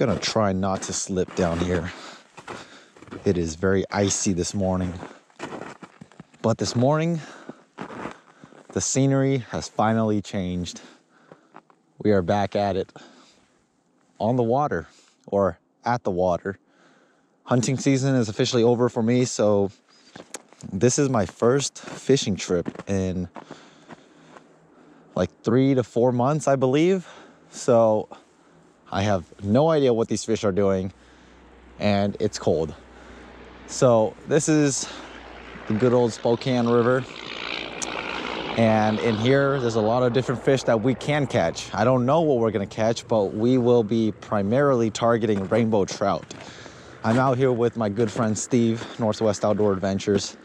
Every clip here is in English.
gonna try not to slip down here. It is very icy this morning. But this morning, the scenery has finally changed. We are back at it on the water, or at the water. Hunting season is officially over for me, so this is my first fishing trip in like 3 to 4 months, I believe. So I have no idea what these fish are doing, and it's cold. So this is the good old Spokane River. And in here, there's a lot of different fish that we can catch. I don't know what we're gonna catch, but we will be primarily targeting rainbow trout. I'm out here with my good friend Steve, Northwest Outdoor Adventures.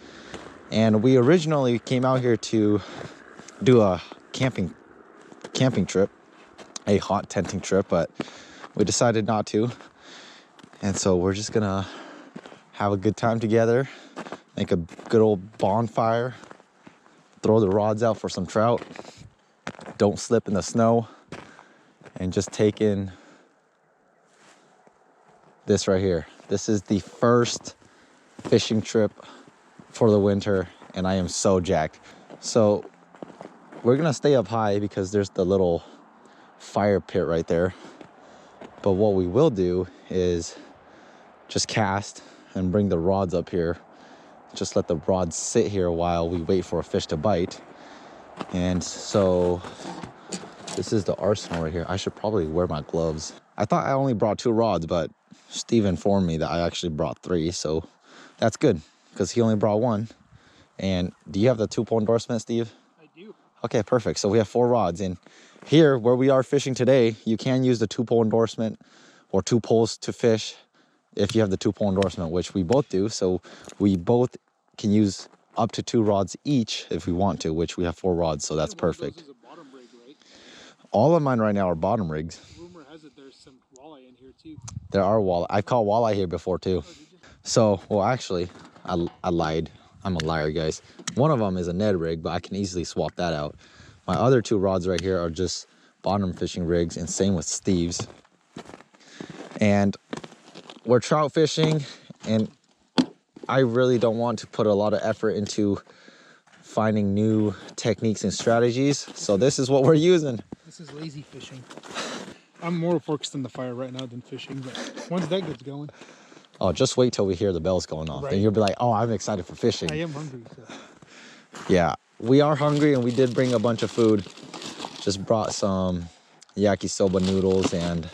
And we originally came out here to do a camping trip, a hot tenting trip, but we decided not to. And so we're just gonna have a good time together, make a good old bonfire, throw the rods out for some trout, don't slip in the snow, and just take in this right here. This is the first fishing trip for the winter, and I am so jacked. So we're gonna stay up high because there's the little fire pit right there. But what we will do is just cast and bring the rods up here. Just let the rods sit here while we wait for a fish to bite. And so this is the arsenal right here. I should probably wear my gloves. I thought I only brought 2 rods, but Steve informed me that I actually brought 3, so that's good because he only brought 1. And do you have the 2-pole endorsement, Steve? I do. Okay, perfect. So we have 4 rods. And here, where we are fishing today, you can use the 2-pole endorsement or 2 poles to fish if you have the 2-pole endorsement, which we both do. So we both can use up to 2 rods each if we want to, which we have 4 rods, so that's perfect. This is a bottom rig, right? All of mine right now are bottom rigs. Rumor has it there's some walleye in here too. There are walleye. I've caught walleye here before too. Oh, did you? So, well, actually, I lied. I'm a liar, guys. One of them is a Ned rig, but I can easily swap that out. My other 2 rods right here are just bottom fishing rigs, and same with Steve's. And we're trout fishing, and I really don't want to put a lot of effort into finding new techniques and strategies. So this is what we're using. This is lazy fishing. I'm more focused on the fire right now than fishing, but once that gets going. Oh, just wait till we hear the bells going off. Right. And you'll be like, oh, I'm excited for fishing. I am hungry. So. Yeah, we are hungry, and we did bring a bunch of food. Just brought some yakisoba noodles and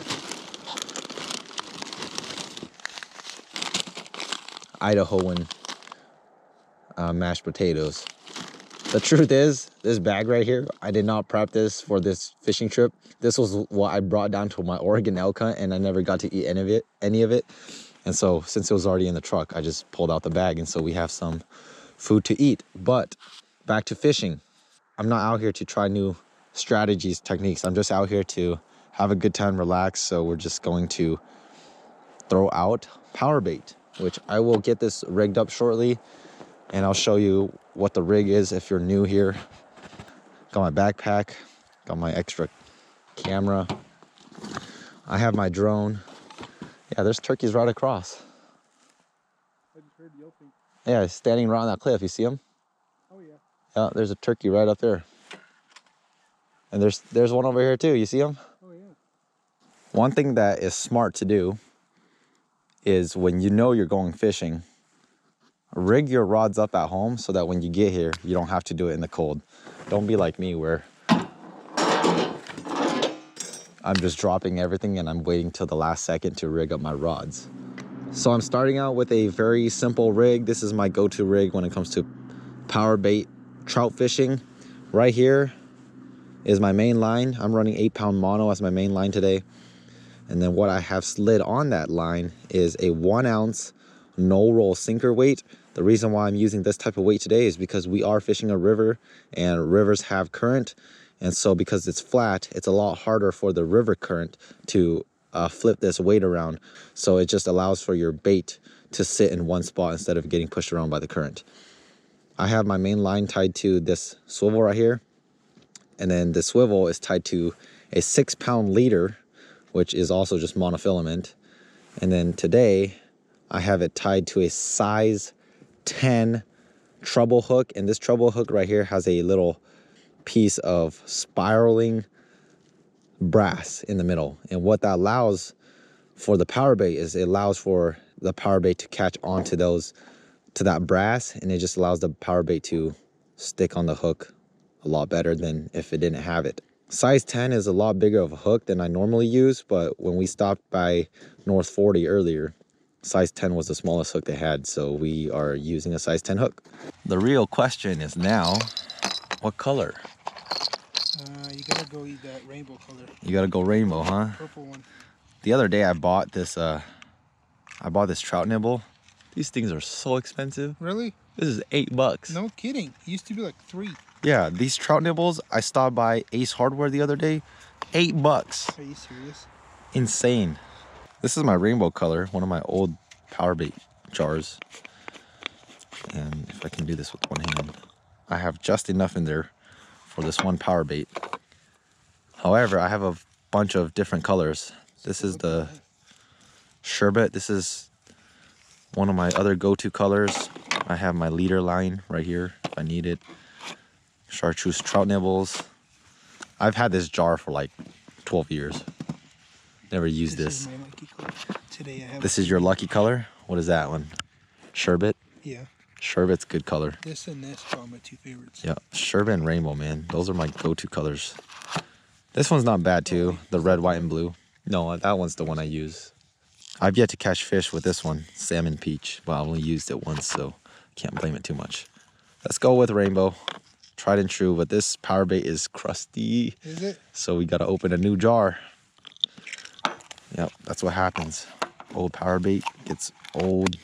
Idahoan mashed potatoes. The truth is, this bag right here, I did not prep this for this fishing trip. This was what I brought down to my Oregon elk hunt, and I never got to eat any of it. And so since it was already in the truck, I just pulled out the bag, and so we have some food to eat. But back to fishing. I'm not out here to try new strategies, techniques. I'm just out here to have a good time, relax. So we're just going to throw out power bait, which I will get this rigged up shortly, and I'll show you what the rig is if you're new here. Got my backpack, got my extra camera. I have my drone. Yeah, there's turkeys right across. I just heard yelping. Yeah, standing right on that cliff. You see them? Oh yeah. Yeah, there's a turkey right up there. And there's one over here too. You see him? Oh yeah. One thing that is smart to do is when you know you're going fishing, rig your rods up at home so that when you get here, you don't have to do it in the cold. Don't be like me where I'm just dropping everything and I'm waiting till the last second to rig up my rods. So I'm starting out with a very simple rig. This is my go-to rig when it comes to power bait trout fishing. Right here is my main line. I'm running 8-pound mono as my main line today. And then what I have slid on that line is a 1-ounce no-roll sinker weight. The reason why I'm using this type of weight today is because we are fishing a river, and rivers have current. And so because it's flat, it's a lot harder for the river current to flip this weight around. So it just allows for your bait to sit in one spot instead of getting pushed around by the current. I have my main line tied to this swivel right here. And then the swivel is tied to a 6-pound leader which is also just monofilament. And then today I have it tied to a size 10 treble hook. And this treble hook right here has a little piece of spiraling brass in the middle. And what that allows for the power bait is it allows for the power bait to catch onto to that brass, and it just allows the power bait to stick on the hook a lot better than if it didn't have it. Size 10 is a lot bigger of a hook than I normally use, but when we stopped by North 40 earlier, size 10 was the smallest hook they had, so we are using a size 10 hook. The real question is now, what color? You gotta go eat that rainbow color. You gotta go rainbow, huh? Purple one. The other day I bought this trout nibble. These things are so expensive. Really? This is $8. No kidding. It used to be like 3. Yeah, these trout nibbles, I stopped by Ace Hardware the other day. $8. Are you serious? Insane. This is my rainbow color, one of my old power bait jars. And if I can do this with one hand, I have just enough in there for this one power bait. However, I have a bunch of different colors. This is the sherbet. This is one of my other go-to colors. I have my leader line right here if I need it. Chartreuse trout nibbles. I've had this jar for like 12 years. Never used this. Is my lucky color. Today I have. This is your lucky color? What is that one? Sherbet? Yeah. Sherbet's good color. This and this are my 2 favorites. Yeah, sherbet and rainbow, man. Those are my go-to colors. This one's not bad too. The red, white, and blue. No, that one's the one I use. I've yet to catch fish with this one, salmon peach, but I only used it once, so can't blame it too much. Let's go with rainbow. Tried and true, but this power bait is crusty. Is it? So we gotta open a new jar. Yep, that's what happens. Old power bait gets old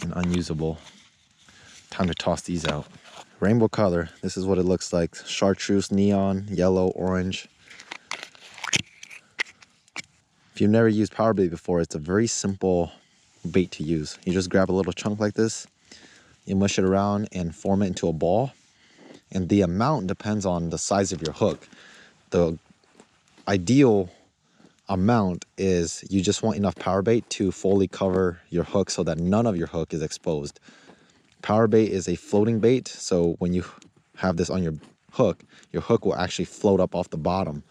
and unusable. Time to toss these out. Rainbow color, this is what it looks like. Chartreuse, neon, yellow, orange. If you've never used power bait before, it's a very simple bait to use. You just grab a little chunk like this, you mush it around and form it into a ball. And the amount depends on the size of your hook. The ideal amount is you just want enough power bait to fully cover your hook so that none of your hook is exposed. Power bait is a floating bait, so when you have this on your hook will actually float up off the bottom.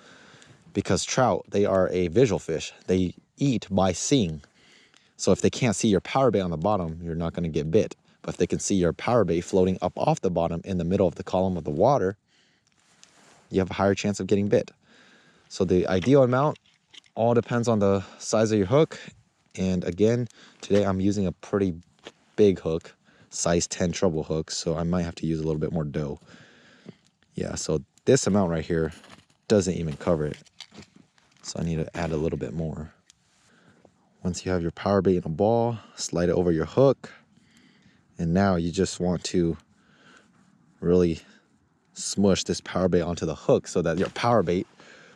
Because trout, they are a visual fish. They eat by seeing. So if they can't see your power bait on the bottom, you're not going to get bit. But if they can see your power bait floating up off the bottom in the middle of the column of the water, you have a higher chance of getting bit. So the ideal amount all depends on the size of your hook. And again, today I'm using a pretty big hook, size 10 treble hook, so I might have to use a little bit more dough. Yeah, so this amount right here doesn't even cover it. So I need to add a little bit more. Once you have your power bait in a ball, slide it over your hook. And now you just want to really smush this power bait onto the hook so that your power bait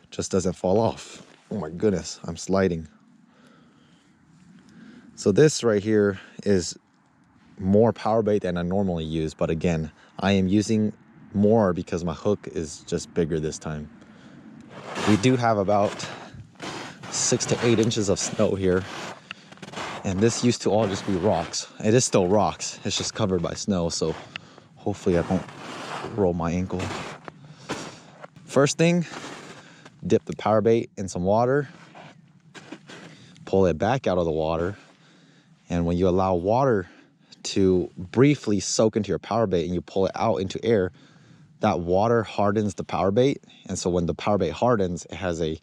just doesn't fall off. Oh my goodness, I'm sliding. So this right here is more power bait than I normally use, but again, I am using more because my hook is just bigger this time. We do have about 6 to 8 inches of snow here, and this used to all just be rocks. It is still rocks, it's just covered by snow, so hopefully I won't roll my ankle. First thing, dip the power bait in some water, pull it back out of the water, and when you allow water to briefly soak into your power bait and you pull it out into air, that water hardens the power bait, and so when the power bait hardens, it has a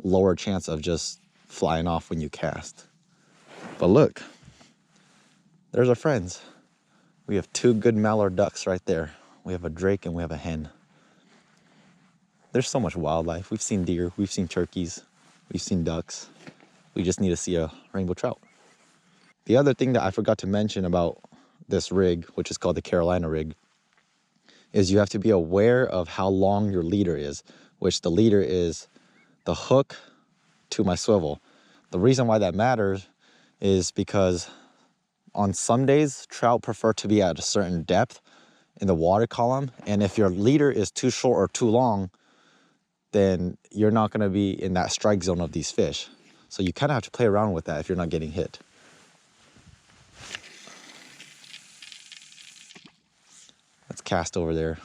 lower chance of just flying off when you cast. But look, there's our friends. We have 2 good mallard ducks right there. We have a drake and we have a hen. There's so much wildlife. We've seen deer, we've seen turkeys, we've seen ducks. We just need to see a rainbow trout. The other thing that I forgot to mention about this rig, which is called the Carolina rig, is you have to be aware of how long your leader is, which the leader is the hook to my swivel. The reason why that matters is because on some days, trout prefer to be at a certain depth in the water column, and if your leader is too short or too long, then you're not going to be in that strike zone of these fish. So you kind of have to play around with that if you're not getting hit. Let's cast over there.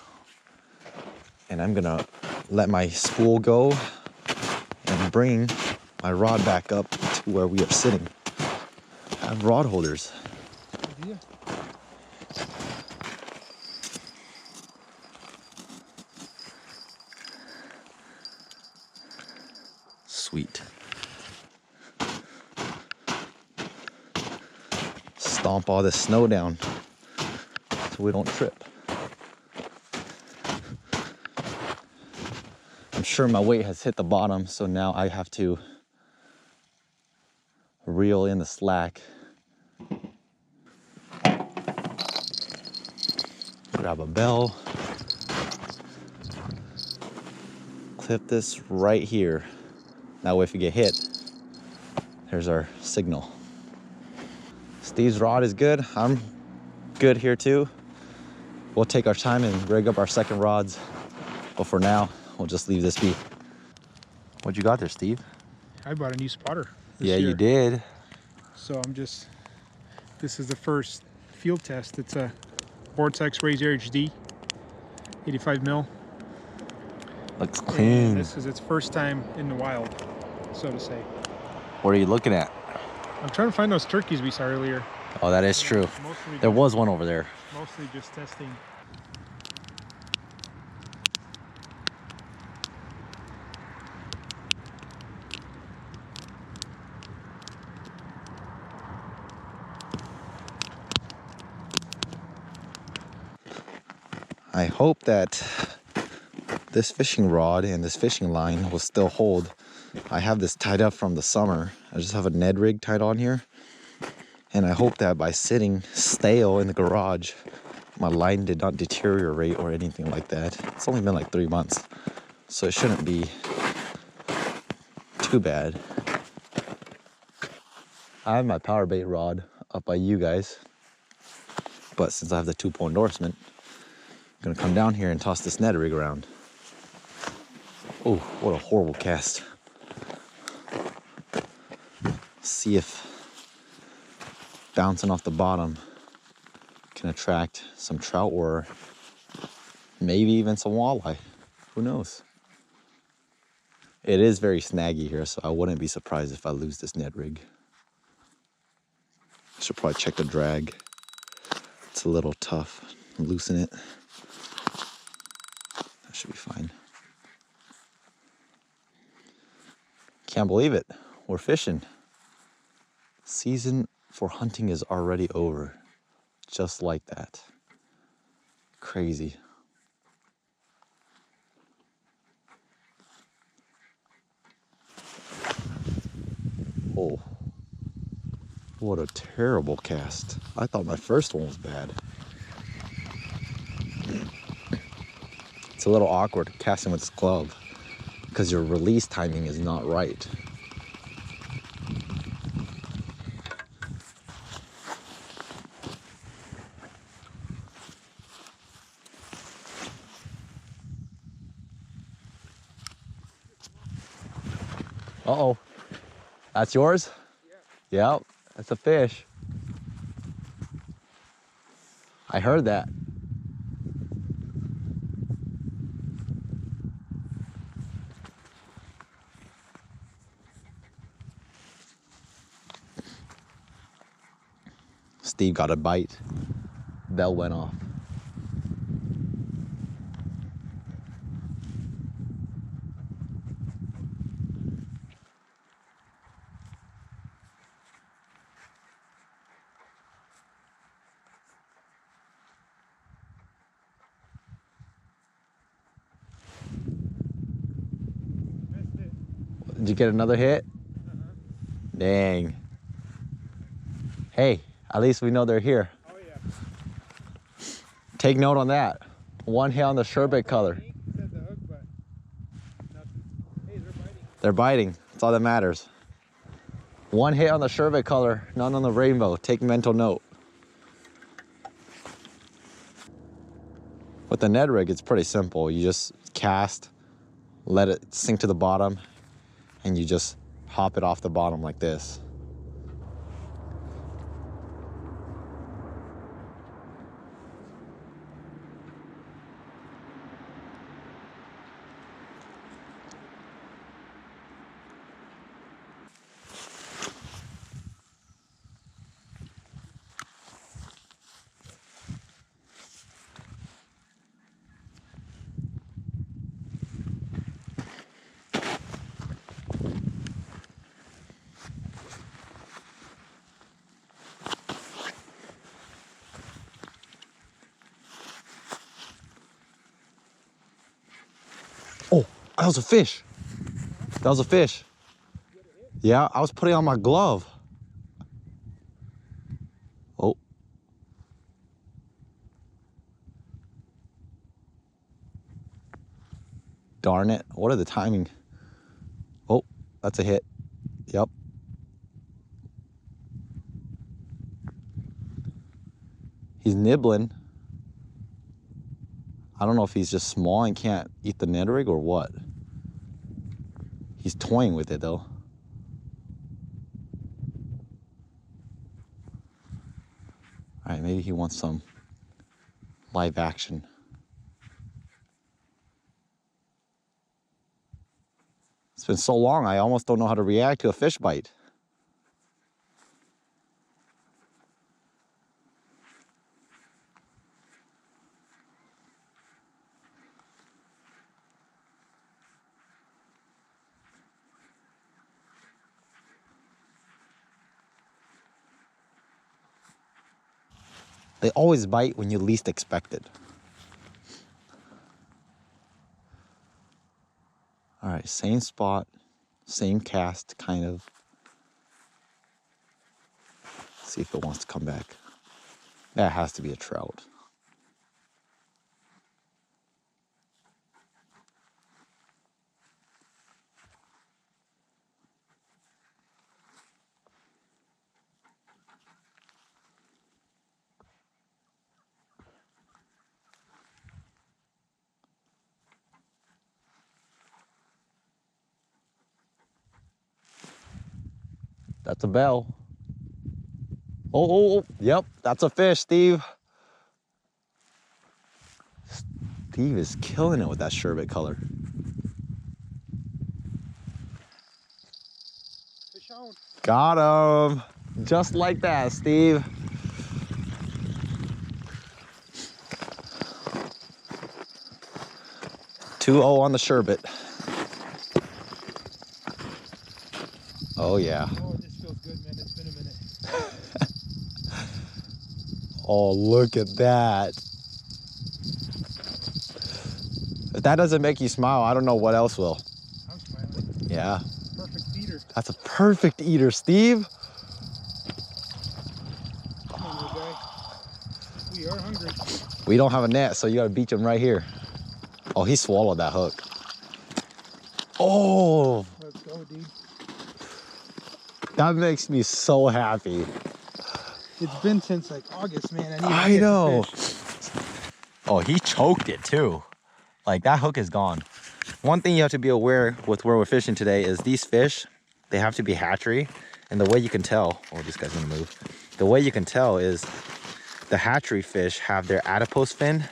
And I'm gonna let my spool go and bring my rod back up to where we are sitting. I have rod holders. Yeah. Sweet. Stomp all this snow down so we don't trip. I'm sure my weight has hit the bottom, so now I have to reel in the slack. Grab a bell. Clip this right here. That way if you get hit, there's our signal. Steve's rod is good. I'm good here too. We'll take our time and rig up our second rods. But for now, we'll just leave this be. What you got there, Steve? I bought a new spotter this Yeah, year. you did. So this is the first field test. It's a Vortex HD, 85 mil. Looks And clean. this is its first time in the wild, so to say. What are you looking at? I'm trying to find those turkeys we saw earlier. Oh, that is true. Mostly There was one over there. Mostly just testing. I hope that this fishing rod and this fishing line will still hold. I have this tied up from the summer. I just have a Ned rig tied on here. And I hope that by sitting stale in the garage, my line did not deteriorate or anything like that. It's only been like 3 months, so it shouldn't be too bad. I have my power bait rod up by you guys, but since I have the 2-point endorsement, I'm gonna come down here and toss this Ned rig around. Oh, what a horrible cast. See if bouncing off the bottom can attract some trout or maybe even some walleye. Who knows? It is very snaggy here, so I wouldn't be surprised if I lose this Ned rig. Should probably check the drag. It's a little tough. Loosen it. That should be fine. Can't believe it. We're fishing. Season for hunting is already over. Just like that. Crazy. Oh. What a terrible cast. I thought my first one was bad. It's a little awkward casting with this glove because your release timing is not right. Uh-oh. That's yours? Yeah. Yep, that's a fish. I heard that. Steve got a bite. Bell went off. Did you get another hit? Dang. Hey, at least we know they're here. Oh yeah. Take note on that. One hit on the sherbet color. Said the hook, but nothing. Hey, they're biting. They're biting. That's all that matters. One hit on the sherbet color, none on the rainbow. Take mental note. With the Ned rig, it's pretty simple. You just cast, let it sink to the bottom, and you just hop it off the bottom like this. Oh, that was a fish. That was a fish. Yeah, I was putting on my glove. Oh. Darn it. What are the timing? Oh, that's a hit. Yep. He's nibbling. I don't know if he's just small and can't eat the Ned rig or what. He's toying with it though. All right, maybe he wants some live action. It's been so long, I almost don't know how to react to a fish bite. They always bite when you least expect it. All right, same spot, same cast, kind of. See if it wants to come back. That has to be a trout. That's a bell. Oh, yep, that's a fish, Steve. Steve is killing it with that sherbet color. Fish on. Got him. Just like that, Steve. $2-0 on the sherbet. Oh, yeah. Oh, it just feels good, man. It's been a minute. Oh, look at that. If that doesn't make you smile, I don't know what else will. I'm smiling. Yeah. Perfect eater. That's a perfect eater, Steve. Come on, little guy. We are hungry. We don't have a net, so you gotta beach him right here. Oh, he swallowed that hook. Oh, Let's go, dude. that makes me so happy. It's been since like August, man. I know. Fish. Oh, he choked it too. Like, that hook is gone. One thing you have to be aware with where we're fishing today is these fish, they have to be hatchery. And the way you can tell, oh, this guy's gonna move. The way you can tell is the hatchery fish have their adipose fin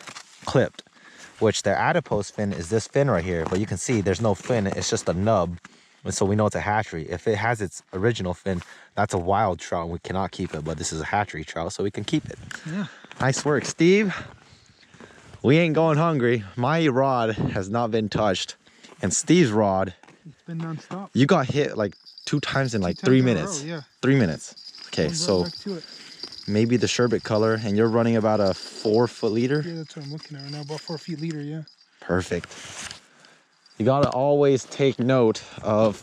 clipped, which their adipose fin is this fin right here. But you can see there's no fin, it's just a nub. And so we know it's a hatchery. If it has its original fin, that's a wild trout and we cannot keep it. But this is a hatchery trout, so we can keep it. Yeah. Nice work, Steve. We ain't going hungry. My rod has not been touched. And Steve's rod, It's been nonstop. you got hit like 2 times in like 3 minutes. Yeah. 3 minutes. Okay, Going so right back to it. maybe the sherbet color, and you're running about a 4-foot leader. Yeah, that's what I'm looking at right now. About 4 feet leader, yeah. Perfect. You gotta always take note of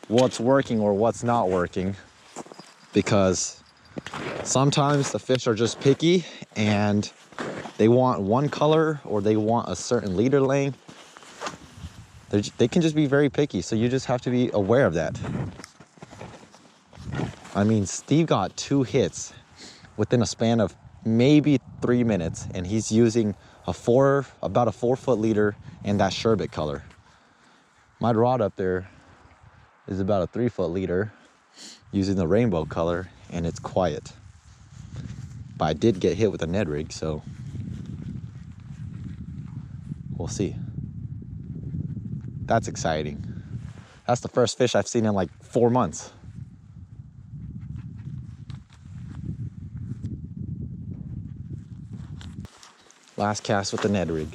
what's working or what's not working, because sometimes the fish are just picky and they want one color or they want a certain leader length. They can just be very picky, so you just have to be aware of that. I mean, Steve got 2 hits within a span of maybe 3 minutes, and he's using about a 4-foot leader and that sherbet color. My rod up there is about a 3-foot leader using the rainbow color, and it's quiet. But I did get hit with a Ned rig, so we'll see. That's exciting. That's the first fish I've seen in like 4 months. Last cast with the Ned rig.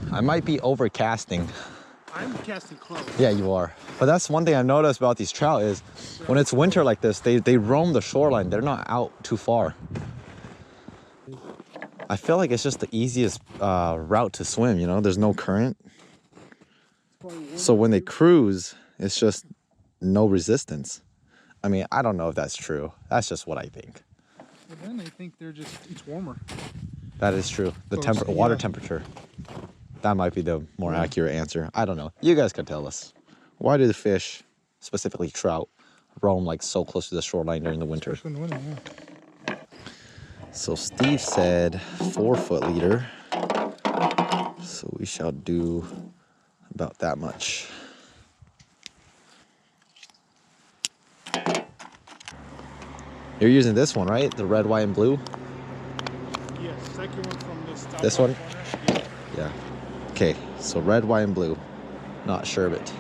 I might be overcasting. I'm casting close. Yeah, you are. But that's one thing I've noticed about these trout is when it's winter like this, they roam the shoreline. They're not out too far. I feel like it's just the easiest route to swim, you know? There's no current. So when they cruise, it's just no resistance. I mean, I don't know if that's true. That's just what I think. But then I think it's warmer. That is true. The water temperature. That might be the more accurate answer. I don't know. You guys can tell us. Why do the fish, specifically trout, roam like so close to the shoreline during the winter? So Steve said 4-foot leader. So we shall do about that much. You're using this one, right? The red, white, and blue? Yes, second one from this top. This one? Corner. Yeah. Okay, so red, white, and blue, not sherbet.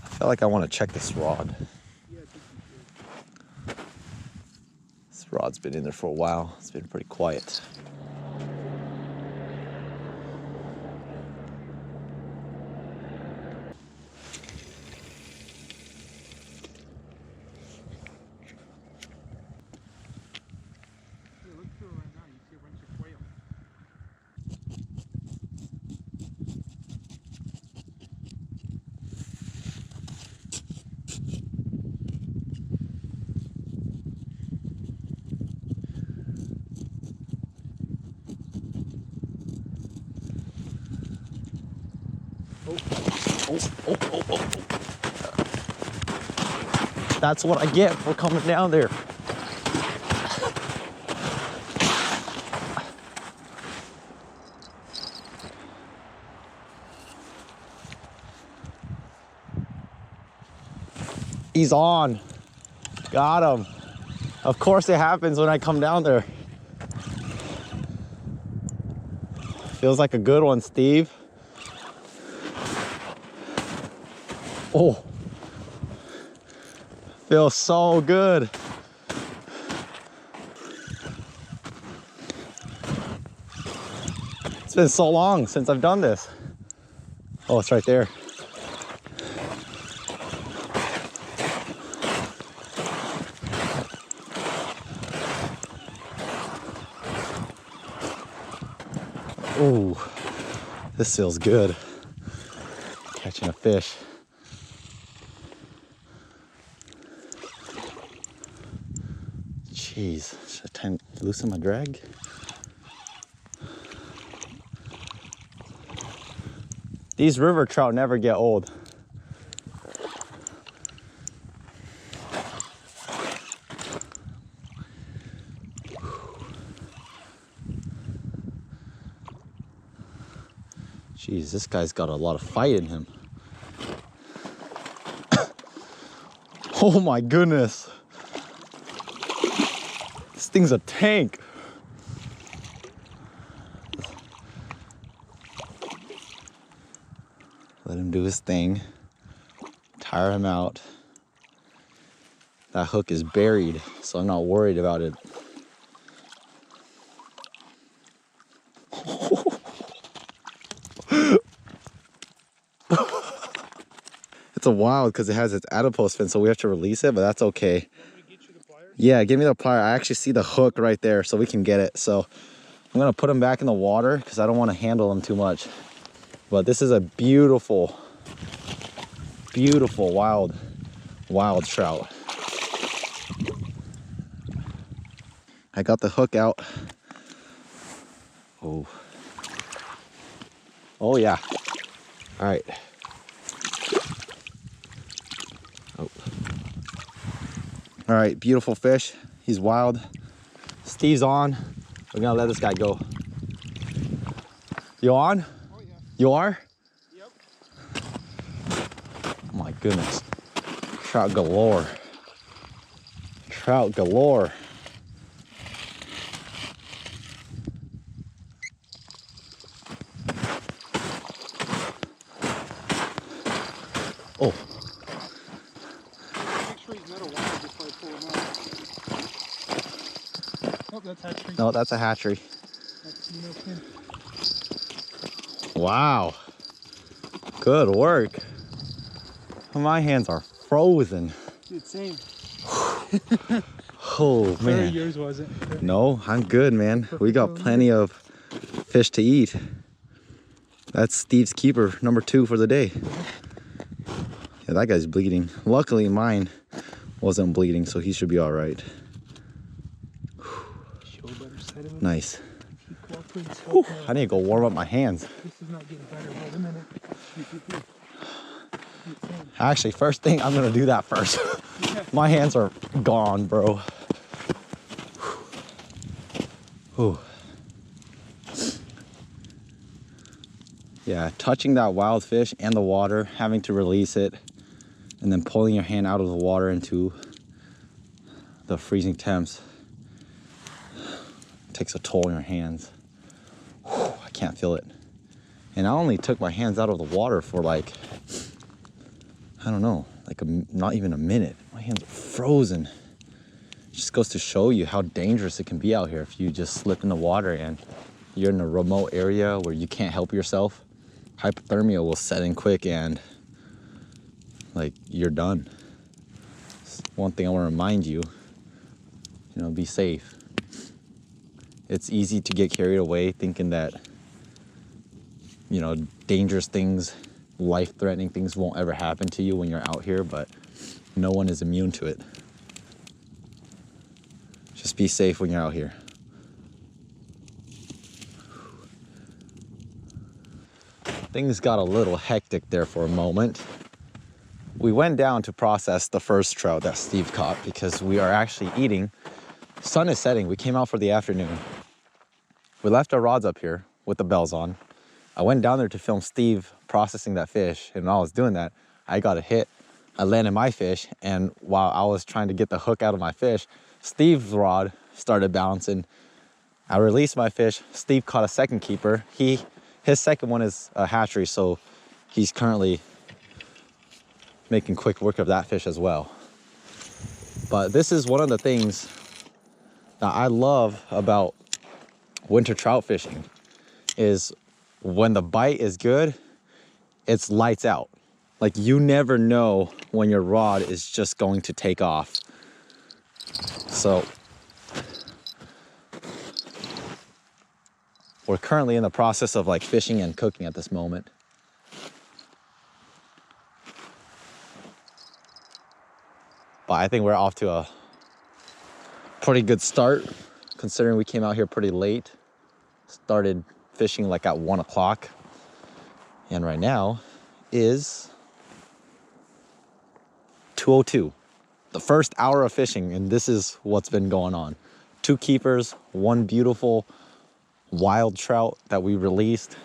I feel like I want to check this rod. This rod's been in there for a while. It's been pretty quiet. Oh. That's what I get for coming down there. He's on. Got him. Of course it happens when I come down there. Feels like a good one, Steve. Oh, feels so good. It's been so long since I've done this. Oh, it's right there. Ooh, this feels good. Catching a fish. Jeez, should I loosen my drag? These river trout never get old. Jeez, this guy's got a lot of fight in him. Oh my goodness. This thing's a tank. Let him do his thing. Tire him out. That hook is buried, so I'm not worried about it. It's a wild because it has its adipose fin, so we have to release it, but that's okay. Yeah, give me the pliers. I actually see the hook right there, so we can get it. So I'm gonna put him back in the water because I don't want to handle him too much. But this is a beautiful, beautiful wild trout. I got the hook out. Oh. Oh yeah. All right. Oh. All right, beautiful fish. He's wild. Steve's on. We're gonna let this guy go. You on? Oh yeah. You are? Yep. Oh my goodness. Trout galore. Trout galore. Oh. Make sure he's not a wild before I pull him out. Oh, that's hatchery. No, that's a hatchery. That's, you know, fin. Wow. Good work. My hands are frozen. Dude, same. Oh Sorry, man. yours wasn't. No, I'm good, man. We got plenty of fish to eat. That's Steve's keeper, number 2 for the day. Yeah, that guy's bleeding. Luckily, mine wasn't bleeding, so he should be all right. Nice. Whew, I need to go warm up my hands. This is not getting better. Wait a minute. Actually, first thing, I'm gonna do that first. My hands are gone, bro. Whew. Yeah, touching that wild fish and the water, having to release it, and then pulling your hand out of the water into the freezing temps takes a toll on your hands. Whew, I can't feel it. And I only took my hands out of the water for like, I don't know, like not even a minute. My hands are frozen. It just goes to show you how dangerous it can be out here if you just slip in the water and you're in a remote area where you can't help yourself. Hypothermia will set in quick and like you're done. One thing I want to remind you, be safe. It's easy to get carried away thinking that, dangerous things, life-threatening things won't ever happen to you when you're out here, but no one is immune to it. Just be safe when you're out here. Things got a little hectic there for a moment. We went down to process the first trout that Steve caught because we are actually eating. Sun is setting. We came out for the afternoon. We left our rods up here with the bells on. I went down there to film Steve processing that fish, and while I was doing that, I got a hit. I landed my fish, and while I was trying to get the hook out of my fish, Steve's rod started bouncing. I released my fish. Steve caught a second keeper. His second one is a hatchery, so he's currently making quick work of that fish as well. But this is one of the things that I love about winter trout fishing is when the bite is good, it's lights out. Like you never know when your rod is just going to take off. So we're currently in the process of like fishing and cooking at this moment. But I think we're off to a pretty good start considering we came out here pretty late. Started fishing like at 1 o'clock. And right now is 2:02. The first hour of fishing, and this is what's been going on. 2 keepers, 1 beautiful wild trout that we released.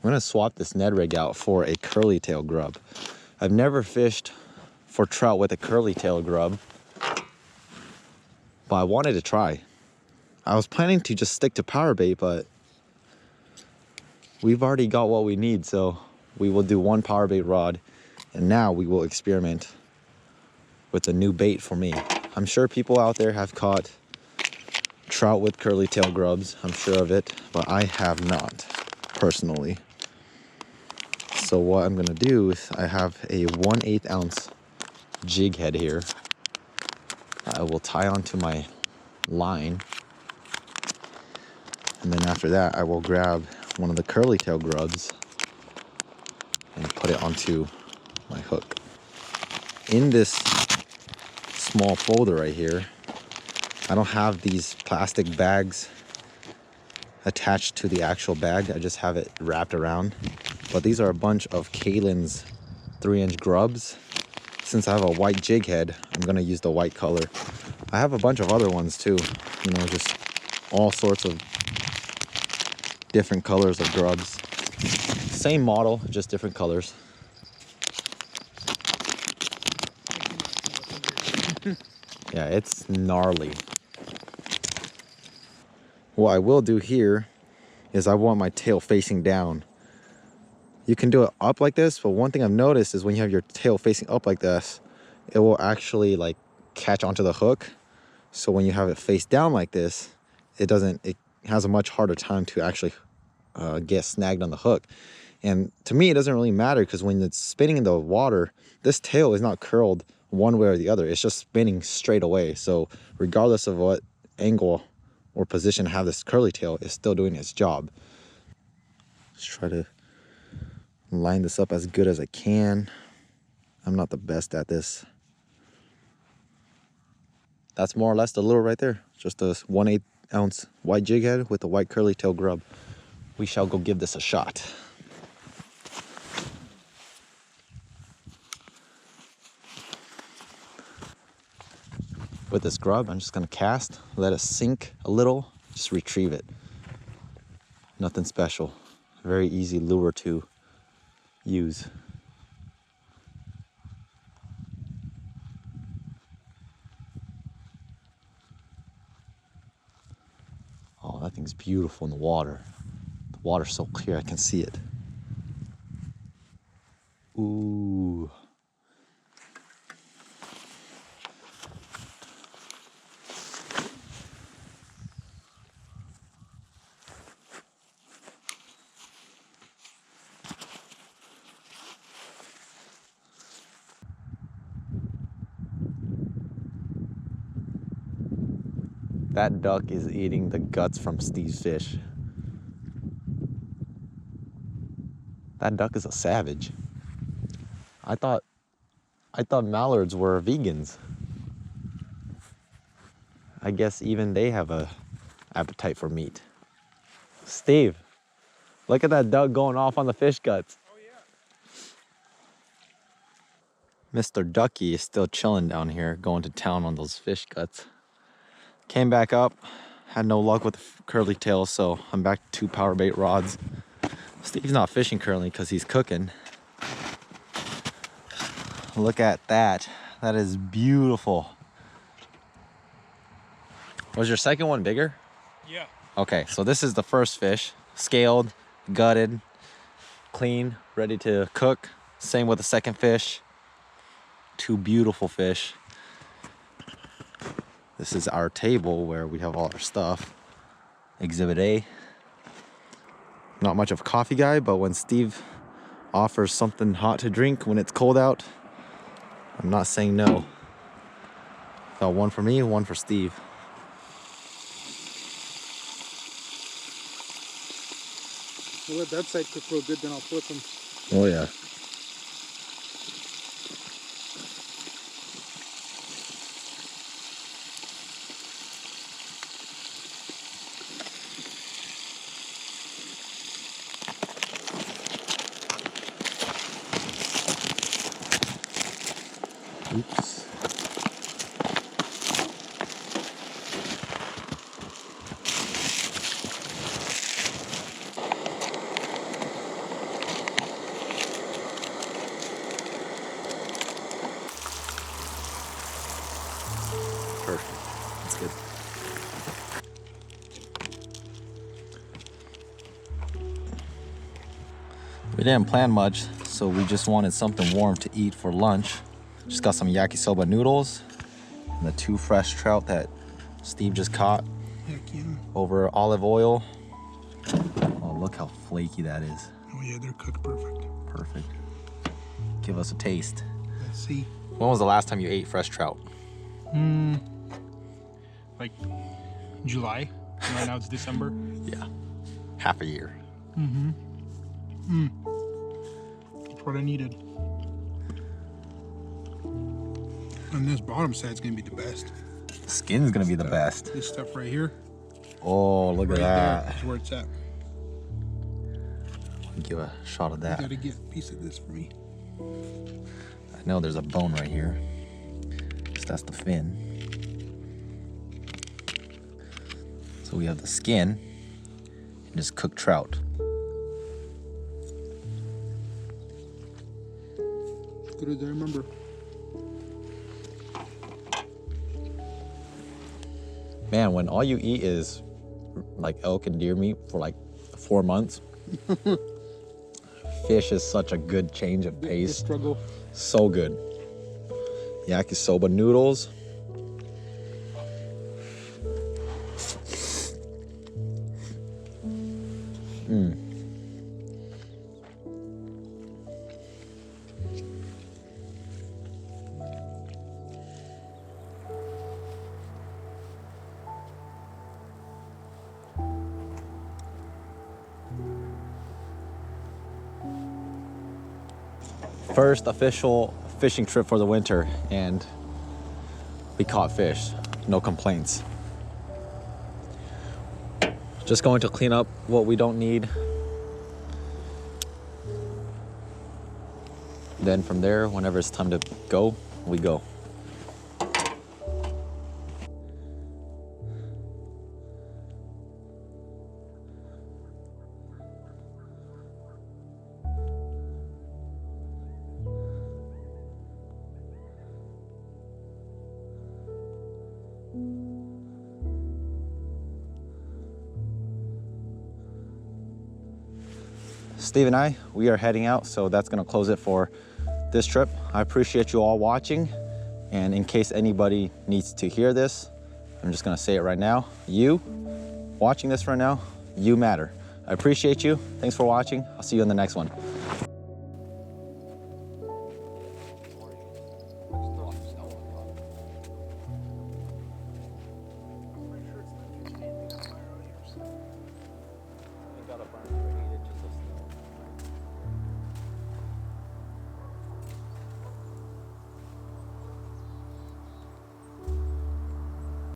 I'm gonna swap this Ned rig out for a curly tail grub. I've never fished for trout with a curly tail grub, but I wanted to try. I was planning to just stick to power bait, but we've already got what we need, so we will do one power bait rod, and now we will experiment with a new bait for me. I'm sure people out there have caught trout with curly tail grubs, I'm sure of it, but I have not personally. So what I'm gonna do is I have a 1/8 ounce jig head here. I will tie onto my line, and then after that I will grab one of the curly tail grubs and put it onto my hook. In this small folder right here, I don't have these plastic bags attached to the actual bag. I just have it wrapped around. But these are a bunch of Kalen's 3-inch grubs. Since I have a white jig head, I'm gonna use the white color. I have a bunch of other ones too, you know, just all sorts of different colors of grubs. Same model, just different colors. Yeah, it's gnarly. What I will do here is I want my tail facing down. You can do it up like this, but one thing I've noticed is when you have your tail facing up like this, it will actually like catch onto the hook. So when you have it face down like this, it has a much harder time to actually get snagged on the hook. And to me, it doesn't really matter, because when it's spinning in the water, this tail is not curled one way or the other. It's just spinning straight away. So regardless of what angle or position I have this curly tail, it's still doing its job. Let's try to line this up as good as I can. I'm not the best at this. That's more or less the lure right there. Just a 1/8 ounce white jig head with a white curly tail grub. We shall go give this a shot. With this grub, I'm just gonna cast, let it sink a little, just retrieve it. Nothing special. Very easy lure to use. Oh, that thing's beautiful in the water. The water's so clear, I can see it. Ooh. That duck is eating the guts from Steve's fish. That duck is a savage. I thought mallards were vegans. I guess even they have a appetite for meat. Steve, look at that duck going off on the fish guts. Oh yeah. Mr. Ducky is still chilling down here, going to town on those fish guts. Came back up, had no luck with the curly tail, so I'm back to 2 power bait rods. Steve's not fishing currently because he's cooking. Look at that. That is beautiful. Was your second one bigger? Yeah. Okay, so this is the first fish. Scaled, gutted, clean, ready to cook. Same with the second fish. 2 beautiful fish. This is our table where we have all our stuff. Exhibit A. Not much of a coffee guy, but when Steve offers something hot to drink when it's cold out, I'm not saying no. Got one for me, one for Steve. We'll let that side cook real good, then I'll flip them. Oh yeah. Oops. We didn't plan much, so we just wanted something warm to eat for lunch. Just got some yakisoba noodles and the 2 fresh trout that Steve just caught. Heck yeah. Over olive oil. Oh, look how flaky that is. Oh yeah, they're cooked perfect. Perfect. Give us a taste. Let's see. When was the last time you ate fresh trout? Like July. Right now it's December. Yeah, half a year. That's what I needed. And this bottom side's gonna be the best. The skin's gonna be the best. This stuff right here. Oh, look Right at there that. is where it's at. Give a shot of You that. gotta get a piece of this for me. I know there's a bone right here. So that's the fin. So we have the skin and just cooked trout. Good as I remember. Man, when all you eat is like elk and deer meat for like 4 months, fish is such a good change of The pace. struggle. So good. Yakisoba noodles. First official fishing trip for the winter, and we caught fish. No complaints. Just going to clean up what we don't need. Then from there, whenever it's time to go, we go. Steve and I, we are heading out, so that's gonna close it for this trip. I appreciate you all watching, and in case anybody needs to hear this, I'm just gonna say it right now. You watching this right now, you matter. I appreciate you. Thanks for watching. I'll see you in the next one.